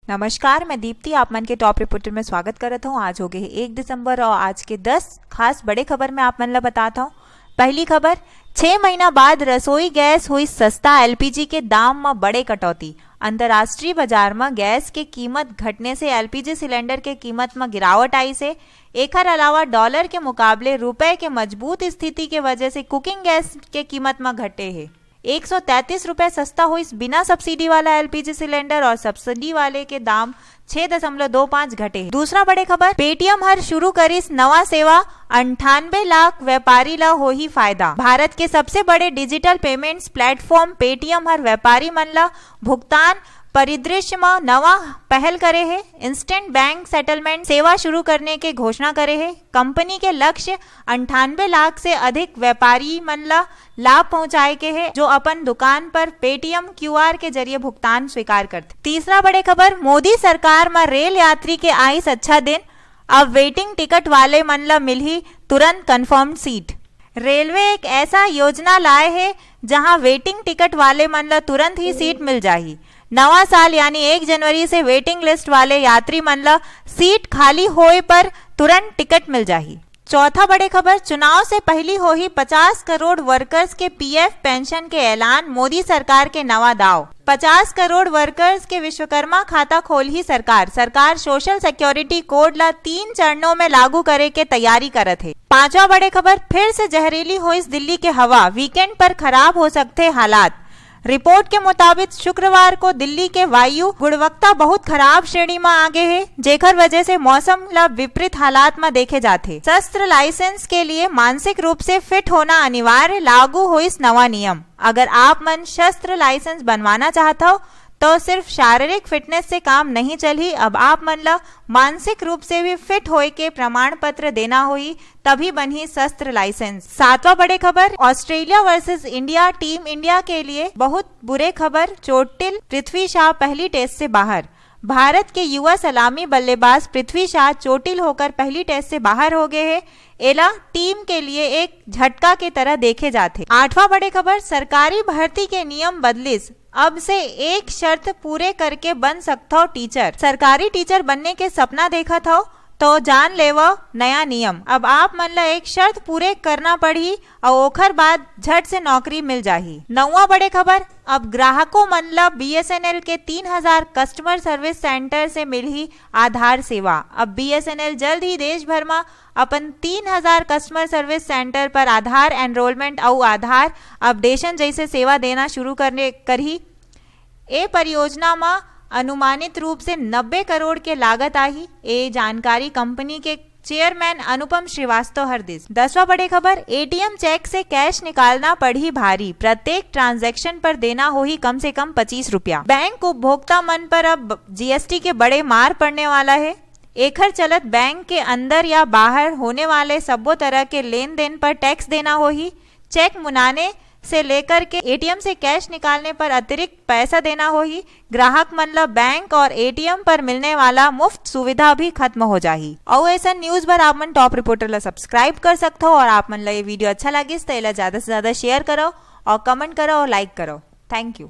नमस्कार, मैं दीप्ति आप मन के टॉप रिपोर्टर में स्वागत करता हूँ। आज हो गए 1 दिसंबर और आज के 10 खास बड़े खबर में आप मन ला बताता हूँ। पहली खबर, 6 महीना बाद रसोई गैस हुई सस्ता, एलपीजी के दाम में बड़े कटौती। अंतर्राष्ट्रीय बाजार में गैस के कीमत घटने से एलपीजी सिलेंडर के कीमत में गिरावट आई से एकर अलावा डॉलर के मुकाबले रुपए के मजबूत स्थिति के वजह से कुकिंग गैस के कीमत में घटे है। 133 रुपए सस्ता हुई बिना सब्सिडी वाला एलपीजी सिलेंडर और सब्सिडी वाले के दाम 6.25 घटे। दूसरा बड़े खबर, पेटीएम हर शुरू करिस नवा सेवा, 98 लाख व्यापारी ला हो ही फायदा। भारत के सबसे बड़े डिजिटल पेमेंट्स प्लेटफॉर्म पेटीएम हर व्यापारी मन ला भुगतान परिदृश्य में नवा पहल करे है। इंस्टेंट बैंक सेटलमेंट सेवा शुरू करने के घोषणा करे है। कंपनी के लक्ष्य 98 लाख से अधिक व्यापारी मन ला लाभ पहुंचाए के है, जो अपन दुकान पर पेटीएम क्यूआर के जरिए भुगतान स्वीकार करते। तीसरा बड़े खबर, मोदी सरकार में रेल यात्री के आइस अच्छा दिन, अब वेटिंग टिकट वाले मन ला मिली तुरंत कंफर्म सीट। रेलवे एक ऐसा योजना लाए है जहां वेटिंग टिकट वाले मन ला तुरंत ही सीट मिल जाही। नवा साल यानी 1 जनवरी से वेटिंग लिस्ट वाले यात्री मन ला सीट खाली होए पर तुरंत टिकट मिल जाही। चौथा बड़े खबर, चुनाव से पहली हो ही 50 करोड़ वर्कर्स के पीएफ पेंशन के ऐलान, मोदी सरकार के नवा दाव। 50 करोड़ वर्कर्स के विश्वकर्मा खाता खोल ही सरकार सोशल सिक्योरिटी कोड ला 3 चरणों में लागू करे के तैयारी करत है। पांचवा बड़े खबर, फिर से जहरीली हुई दिल्ली के हवा, वीकेंड पर खराब हो सकते हालात। रिपोर्ट के मुताबिक शुक्रवार को दिल्ली के वायु गुणवत्ता बहुत खराब श्रेणी में आगे है, जेकर वजह से मौसम ला विपरीत हालात में देखे जाते। शस्त्र लाइसेंस के लिए मानसिक रूप से फिट होना अनिवार्य, लागू हुई नवा नियम। अगर आप मन शस्त्र लाइसेंस बनवाना चाहता हो तो सिर्फ शारीरिक फिटनेस से काम नहीं चली, अब आप मन ला मानसिक रूप से भी फिट होए के प्रमाण पत्र देना होई, तभी बनी शस्त्र लाइसेंस। सातवां बड़े खबर, Australia versus India, team India के लिए बहुत बुरे खबर, चोटिल पृथ्वी शॉ पहली टेस्ट से बाहर। भारत के युवा सलामी बल्लेबाज पृथ्वी शॉ चोटिल होकर पहली टेस्ट से बाहर हो गए हैं। एला टीम के लिए एक झटका की तरह देखे जाते। आठवां बड़े खबर, सरकारी भर्ती के नियम बदलिस, अब से एक शर्त पूरे करके बन सकता हो टीचर। सरकारी टीचर बनने के सपना देखा था तो जान लेव नया नियम, अब आप मन ला एक शर्त पूरे करना पड़ी और ओखर बाद झट से नौकरी मिल जाही। नौवां बड़े खबर, अब ग्राहकों मन ला बीएसएनएल के 3000 कस्टमर सर्विस सेंटर से मिली आधार सेवा। अब बीएसएनएल जल्द ही देश भर में अपन 3000 कस्टमर सर्विस सेंटर पर आधार एनरोलमेंट और आधार अपडेशन जैसे सेवा देना शुरू करने करही। ए परियोजना में अनुमानित रूप से 90 करोड़ के लागत आई, ये जानकारी कंपनी के चेयरमैन अनुपम श्रीवास्तव हर दिस। 10वां बड़े खबर, एटीएम चेक से कैश निकालना पड़ी भारी, प्रत्येक ट्रांजैक्शन पर देना हो ही कम से कम 25 रुपया। बैंक उपभोक्ता मन पर अब जीएसटी के बड़े मार पड़ने वाला है। एखर चलत बैंक के अंदर या बाहर होने वाले सबो तरह के लेन देन पर टैक्स देना हो ही। चेक मुनाने से लेकर के एटीएम से कैश निकालने पर अतिरिक्त पैसा देना हो ही। ग्राहक मन ला बैंक और एटीएम पर मिलने वाला मुफ्त सुविधा भी खत्म हो जाही। और ऐसा न्यूज पर आप मन टॉप रिपोर्टर ला सब्सक्राइब कर सकते हो, और आप मन ला ये वीडियो अच्छा लगे तो इला ज्यादा से ज्यादा शेयर करो और कमेंट करो और लाइक करो। Thank you.